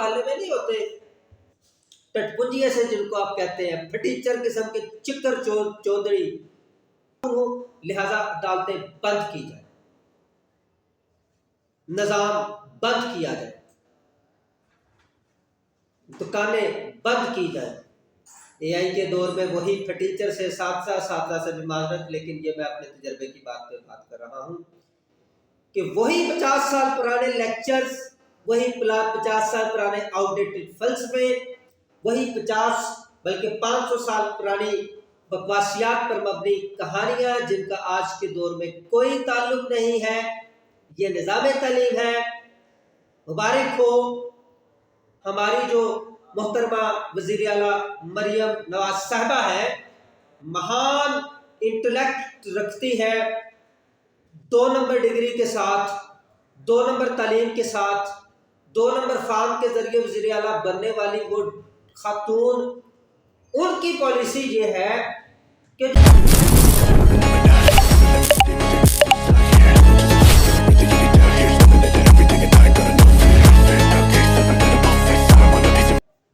محلے میں نہیں ہوتے ٹٹپنجیے سے جن کو آپ کہتے ہیں پھٹیچر قسم کے چکر چودڑی، لہذا عدالتیں بند کی جائے، نظام بند کیا جائے، دکانیں بند کی جائیں۔ اے آئی کے دور میں وہی پھٹیچر سے اساتذہ سے بھی معذرت، لیکن یہ میں اپنے تجربے کی بات پہ بات کر رہا ہوں کہ وہی 50 سال پرانے لیکچرز، وہی 50 سال پرانے آؤٹ ڈیٹڈ فلسفے، وہی 50 بلکہ 500 سال پرانی بکواسیات پر مبنی کہانیاں جن کا آج کے دور میں کوئی تعلق نہیں ہے، یہ نظام تعلیم ہے۔ مبارک ہو ہماری جو محترمہ وزیر اعلیٰ مریم نواز صاحبہ ہے، مہان انٹلیکٹ رکھتی ہے، 2 نمبر ڈگری کے ساتھ، 2 نمبر تعلیم کے ساتھ، 2 نمبر فارم کے ذریعے وزیر اعلیٰ بننے والی وہ خاتون، ان کی پالیسی یہ ہے کہ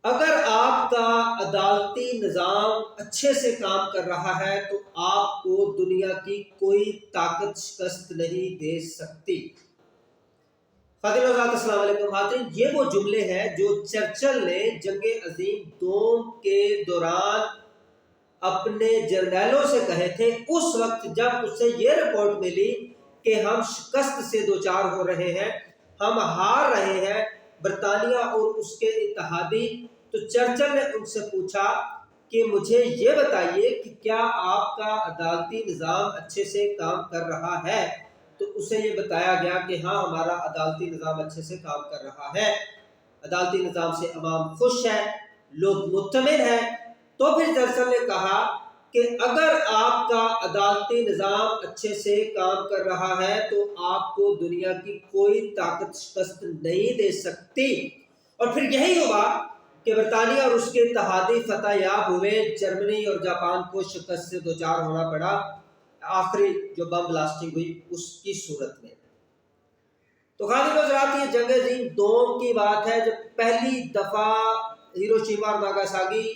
اگر آپ کا عدالتی نظام اچھے سے کام کر رہا ہے تو آپ کو دنیا کی کوئی طاقت شکست نہیں دے سکتی۔ فاضل حضرات السلام علیکم حاضرین، یہ وہ جملے ہیں جو چرچل نے جنگ عظیم دوم کے دوران اپنے جرنیلوں سے کہے تھے، اس وقت جب اسے یہ رپورٹ ملی کہ ہم شکست سے دوچار ہو رہے ہیں، ہم ہار رہے ہیں برطانیہ اور اس کے اتحادی۔ تو چرچل نے ان سے پوچھا کہ مجھے یہ بتائیے کہ کیا آپ کا عدالتی نظام اچھے سے کام کر رہا ہے؟ تو اسے یہ بتایا گیا کہ ہاں ہمارا عدالتی نظام اچھے سے کام کر رہا ہے، عدالتی نظام سے عوام خوش ہے، لوگ مطمئن ہیں۔ تو پھر چرچل نے کہا کہ اگر آپ کا عدالتی نظام اچھے سے کام کر رہا ہے تو آپ کو دنیا کی کوئی طاقت شکست نہیں دے سکتی۔ اور پھر یہی ہوا کہ برطانیہ اور اس کے اتحادی فتح یاب ہوئے، جرمنی اور جاپان کو شکست سے دوچار ہونا پڑا، آخری جو بم بلاسٹنگ ہوئی اس کی صورت میں۔ تو خاطر حضرات، یہ جنگ عظیم دوم کی بات ہے جب پہلی دفعہ ہیروشیما اور ناگاساکی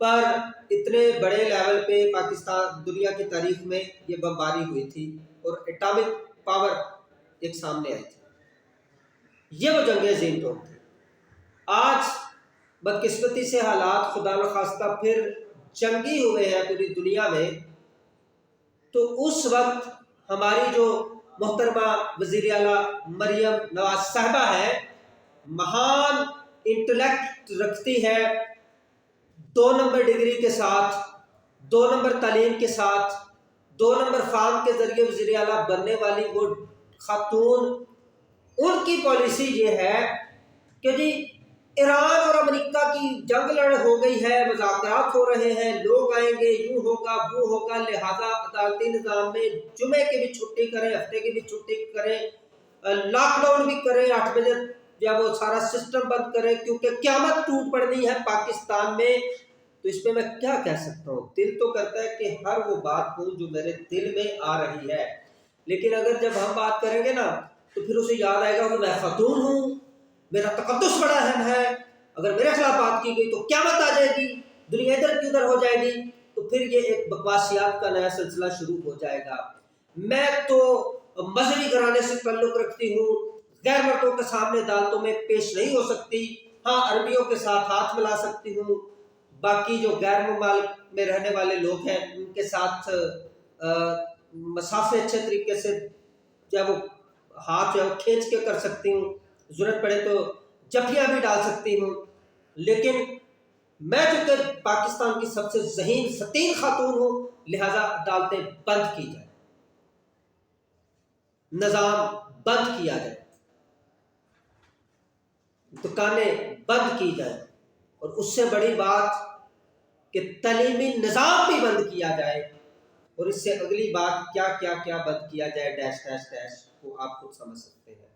پر اتنے بڑے لیول پہ پاکستان دنیا کی تاریخ میں یہ بمباری ہوئی تھی اور ایٹامک پاور ایک سامنے آئی تھی۔ یہ وہ جنگ عظیم دوم تھی۔ آج بدقسمتی سے حالات خدا نخواستہ پھر جنگی ہوئے ہیں پوری دنیا میں، تو اس وقت ہماری جو محترمہ وزیر اعلیٰ مریم نواز صاحبہ ہے، مہان انٹلیکٹ رکھتی ہے، 2 نمبر ڈگری کے ساتھ، 2 نمبر تعلیم کے ساتھ، 2 نمبر فارم کے ذریعے وزیر اعلیٰ بننے والی وہ خاتون، ان کی پالیسی یہ ہے کہ جی ایران اور امریکہ کی جنگ لڑ ہو گئی ہے، مذاکرات ہو رہے ہیں، لوگ آئیں گے، یوں ہوگا وہ ہوگا، لہذا عدالتی نظام میں جمعے کی بھی چھٹی کریں، ہفتے کی بھی چھٹی کریں، لاک ڈاؤن بھی کریں، 8 بجے یا وہ سارا سسٹم بند کریں، کیونکہ قیامت ٹوٹ پڑنی ہے پاکستان میں۔ تو اس پہ میں کیا کہہ سکتا ہوں؟ دل تو کرتا ہے کہ ہر وہ بات کہوں جو میرے دل میں آ رہی ہے، لیکن اگر جب ہم بات کریں گے نا تو پھر اسے یاد آئے گا کہ میں خاتون ہوں، میرا تقدس بڑا اہم ہے، اگر میرے خلاف بات کی گئی تو قیامت آ جائے گی، دنیا ادھر کی ادھر ہو جائے گی، تو پھر یہ ایک بکواسیات کا نیا سلسلہ شروع ہو جائے گا۔ میں تو مذہبی گھرانے سے تعلق رکھتی ہوں، غیر مردوں کے سامنے عدالتوں میں پیش نہیں ہو سکتی، ہاں عربیوں کے ساتھ ہاتھ ملا سکتی ہوں، باقی جو غیر ممالک میں رہنے والے لوگ ہیں ان کے ساتھ مسافے اچھے طریقے سے جب وہ ہاتھ جو کھینچ کے کر سکتی ہوں، ضرورت پڑے تو جفیاں بھی ڈال سکتی ہوں، لیکن میں چونکہ پاکستان کی سب سے ذہین فتین خاتون ہوں، لہذا عدالتیں بند کی جائیں، نظام بند کیا جائے، دکانیں بند کی جائیں، اور اس سے بڑی بات کہ تعلیمی نظام بھی بند کیا جائے، اور اس سے اگلی بات کیا کیا کیا بند کیا جائے ڈیش ڈیش ڈیش وہ آپ خود سمجھ سکتے ہیں۔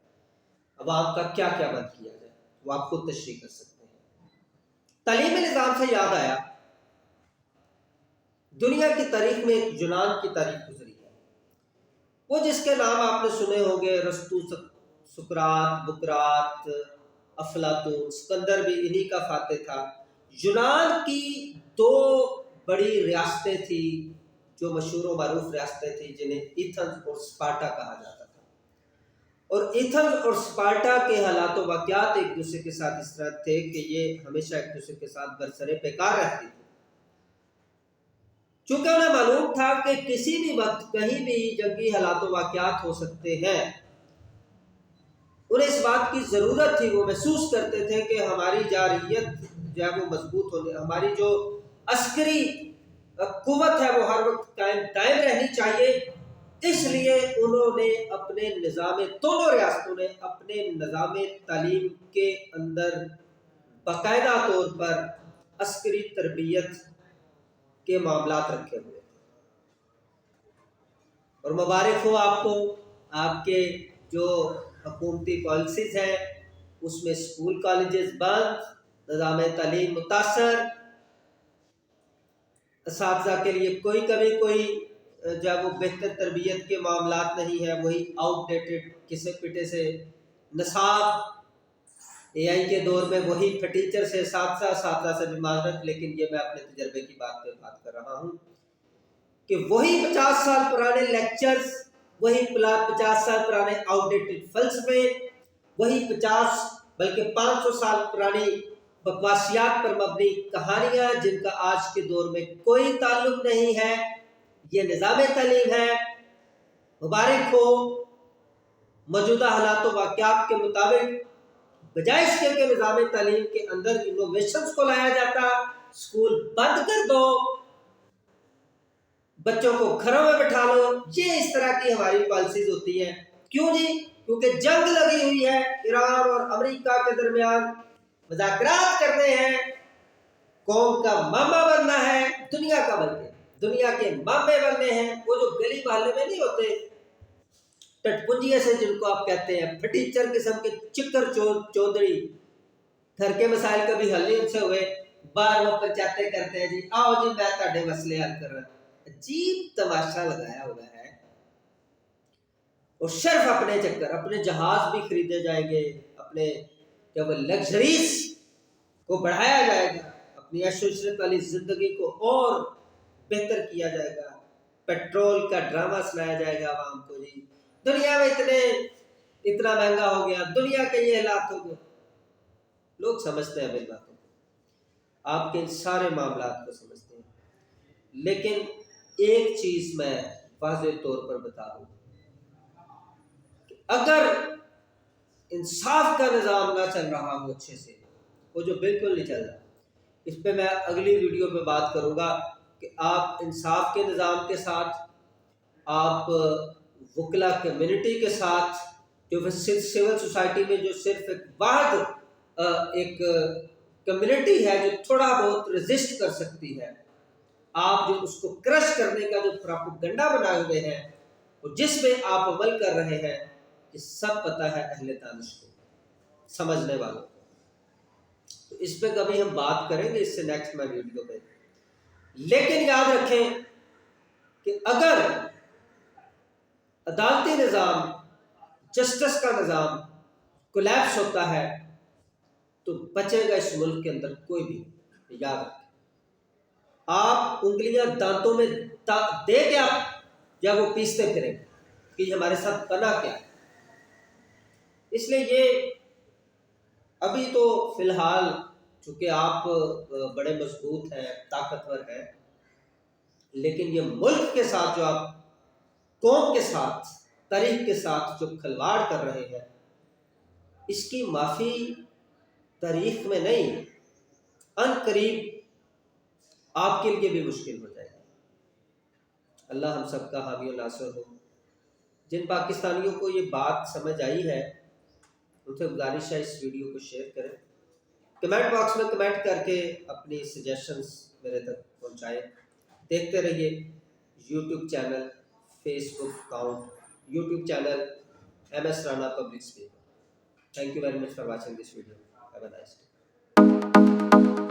عوام کا کیا کیا بند کیا جائے وہ آپ خود تشریح کر سکتے ہیں۔ تعلیمی نظام سے یاد آیا، دنیا کی تاریخ میں ایک یونان کی تاریخ گزری ہے، وہ جس کے نام آپ نے سنے ہوں گے، ارسطو، سقراط، بقراط، افلاطون، سکندر بھی انہی کا فاتح تھا۔ یونان کی دو بڑی ریاستیں تھیں جو مشہور و معروف ریاستیں تھیں، جنہیں ایتھنز اور اسپارٹا کہا جاتا تھا، اور ایتھنز اور اسپارٹا کے حالات و واقعات ایک دوسرے کے ساتھ اس طرح تھے کہ یہ ہمیشہ ایک دوسرے کے ساتھ برسر پیکار رہتی تھی۔ چونکہ انہیں معلوم تھا کہ کسی بھی وقت کہیں بھی جنگی حالات و واقعات ہو سکتے ہیں، انہیں اس بات کی ضرورت تھی، وہ محسوس کرتے تھے کہ ہماری جارحیت جو ہے وہ مضبوط ہونے، ہماری جو عسکری قوت ہے وہ ہر وقت قائم دائم رہنی چاہیے۔ اس لیے انہوں نے اپنے نظام، دونوں ریاستوں نے اپنے نظام تعلیم کے اندر باقاعدہ طور پر عسکری تربیت کے معاملات رکھے ہوئے، اور مبارک ہو آپ کو، آپ کے جو حکومتی پالیسیز ہیں اس میں اسکول کالجز بند، نظام تعلیم متاثر، اساتذہ کے لیے کوئی کبھی کوئی جب وہ بہتر تربیت کے معاملات نہیں ہے، وہی آؤٹ ڈیٹڈ کسے پٹے سے نصاب، اے آئی کے دور میں وہی ٹیچر سے اساتذہ سے بھی معذرت، لیکن یہ میں اپنے تجربے کی بات پہ بات کر رہا ہوں کہ وہی 50 سال پرانے لیکچرز، وہی 50 سال پرانے آؤٹ ڈیٹڈ فلسفے، وہی 50 بلکہ 500 سال پرانی بکواسیات پر مبنی کہانیاں جن کا آج کے دور میں کوئی تعلق نہیں ہے، یہ نظام تعلیم ہے۔ مبارک ہو، موجودہ حالات و واقعات کے مطابق بجائے اس کے کہ نظام تعلیم کے اندر انوویشنز کو لایا جاتا، اسکول بند کر دو، بچوں کو گھروں میں بٹھا لو، یہ اس طرح کی ہماری پالیسیز ہوتی ہیں۔ کیوں جی؟ کیونکہ جنگ لگی ہوئی ہے، ایران اور امریکہ کے درمیان مذاکرات کرنے ہیں، قوم کا ماما بننا ہے، دنیا کا بننا ہے، دنیا کے مامے بننے ہیں، وہ جو گلی محلے میں نہیں ہوتے ٹٹپنجیے سے جن کو آپ کہتے ہیں، پھٹیچر قسم کے چکر چودھری، گھر کے مسائل کبھی حل نہیں ان سے ہوئے، باہر وہ پنچایتیں کرتے ہیں، جی آؤ جی میں تہاڈے مسئلے حل کر رہا ہوں۔ عجیب تماشا لگایا ہوا ہے، اور صرف اپنے چکر، اپنے جہاز بھی خریدے جائیں گے، اپنے جب لگژریز کو بڑھایا جائے گا، اپنی عیش و عشرت والی زندگی کو اور بہتر کیا جائے گا، پیٹرول کا ڈرامہ سنایا جائے گا عوام کو، جی دنیا میں اتنا مہنگا ہو گیا، دنیا کے یہ حالات ہو گئے۔ لوگ سمجھتے ہیں میری باتوں کو، آپ کے ان سارے معاملات کو سمجھتے ہیں، لیکن ایک چیز میں واضح طور پر بتا دوں کہ اگر انصاف کا نظام نہ چل رہا ہو اچھے سے، وہ جو بالکل نہیں چل رہا، اس پہ میں اگلی ویڈیو میں بات کروں گا کہ آپ انصاف کے نظام کے ساتھ، آپ وکلا کمیونٹی کے ساتھ، جو سول سوسائٹی میں جو صرف ایک واحد ایک کمیونٹی ہے جو تھوڑا بہت ریزسٹ کر سکتی ہے، آپ جو اس کو کرش کرنے کا جو پروپیگنڈا بنائے ہوئے ہیں، اور جس میں آپ عمل کر رہے ہیں، یہ سب پتہ ہے اہل دانش کو، سمجھنے والوں کو۔ تو اس پہ کبھی ہم بات کریں گے، اس سے نیکسٹ میں ویڈیو پہ۔ لیکن یاد رکھیں کہ اگر عدالتی نظام، جسٹس کا نظام کولیپس ہوتا ہے تو بچے گا اس ملک کے اندر کوئی بھی، یاد رکھیں۔ آپ انگلیاں دانتوں میں دے کے آپ جب وہ پیستے پھریں کہ یہ ہمارے ساتھ بنا کیا ہے۔ اس لیے یہ ابھی تو فی الحال چونکہ آپ بڑے مضبوط ہیں، طاقتور ہیں، لیکن یہ ملک کے ساتھ جو آپ قوم کے ساتھ، تاریخ کے ساتھ جو کھلواڑ کر رہے ہیں، اس کی معافی تاریخ میں نہیں، ان قریب آپ کے لیے بھی مشکل ہو جائے گی۔ اللہ ہم سب کا حامی و ناصر ہو۔ جن پاکستانیوں کو یہ بات سمجھ آئی ہے ان سے گزارش ہے اس ویڈیو کو شیئر کریں، کمنٹ باکس میں کمنٹ کر کے اپنی سجیشنز میرے تک پہنچائیں۔ دیکھتے رہیے YouTube channel, Facebook account, YouTube channel MS Rana public speaker. Thank you very much for watching this video. Have a nice day.